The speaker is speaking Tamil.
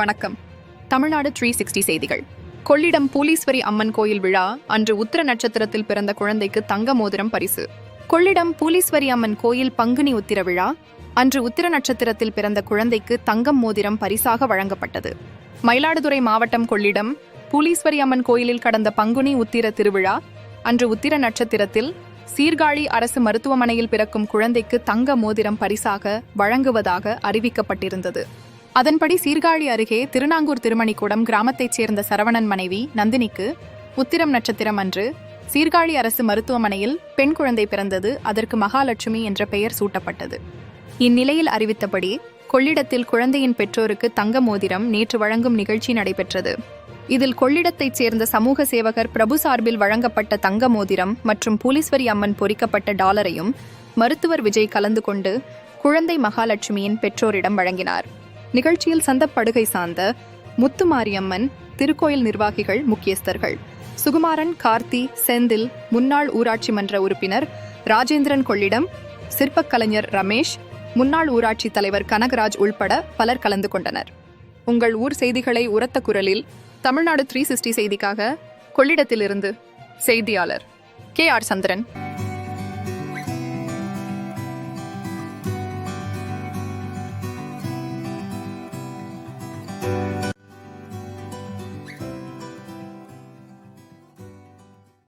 வணக்கம். தமிழ்நாடு 360 செய்திகள். கொள்ளிடம் பூலீஸ்வரி அம்மன் கோயில் விழா அன்று உத்திர நட்சத்திரத்தில் பிறந்த குழந்தைக்கு தங்க மோதிரம் பரிசு. கொள்ளிடம் பூலீஸ்வரி அம்மன் கோயில் பங்குனி உத்திர விழா அன்று உத்திர நட்சத்திரத்தில் பிறந்த குழந்தைக்கு தங்கம் மோதிரம் பரிசாக வழங்கப்பட்டது. மயிலாடுதுறை மாவட்டம் கொள்ளிடம் பூலீஸ்வரி அம்மன் கோயிலில் கடந்த பங்குனி உத்திர திருவிழா அன்று உத்திர நட்சத்திரத்தில் சீர்காழி அரசு மருத்துவமனையில் பிறக்கும் குழந்தைக்கு தங்க மோதிரம் பரிசாக வழங்குவதாக அறிவிக்கப்பட்டிருந்தது. அதன்படி சீர்காழி அருகே திருநாங்கூர் திருமணிக்கூடம் கிராமத்தைச் சேர்ந்த சரவணன் மனைவி நந்தினிக்கு உத்திரம் நட்சத்திரம் அன்று சீர்காழி அரசு மருத்துவமனையில் பெண் குழந்தை பிறந்தது. அதற்கு மகாலட்சுமி என்ற பெயர் சூட்டப்பட்டது. இந்நிலையில் அறிவித்தபடி கொள்ளிடத்தில் குழந்தையின் பெற்றோருக்கு தங்க மோதிரம் நேற்று வழங்கும் நிகழ்ச்சி நடைபெற்றது. இதில் கொள்ளிடத்தைச் சேர்ந்த சமூக சேவகர் பிரபு சார்பில் வழங்கப்பட்ட தங்க மோதிரம் மற்றும் பூலீஸ்வரி அம்மன் பொறிக்கப்பட்ட டாலரையும் மருத்துவர் விஜய் கலந்து கொண்டு குழந்தை மகாலட்சுமியின் பெற்றோரிடம் வழங்கினார். நிகழ்ச்சியில் சந்தப்படுகை சார்ந்த முத்துமாரியம்மன் திருக்கோயில் நிர்வாகிகள் முக்கியஸ்தர்கள் சுகுமாரன், கார்த்தி, செந்தில், முன்னாள் ஊராட்சி மன்ற உறுப்பினர் ராஜேந்திரன், கொள்ளிடம் சிற்பக் கலைஞர் ரமேஷ், முன்னாள் ஊராட்சி தலைவர் கனகராஜ் உள்பட பலர் கலந்து கொண்டனர். உங்கள் ஊர் செய்திகளை உரத்த குரலில் தமிழ்நாடு 360 செய்திக்காக கொள்ளிடத்திலிருந்து செய்தியாளர் KR சந்திரன்.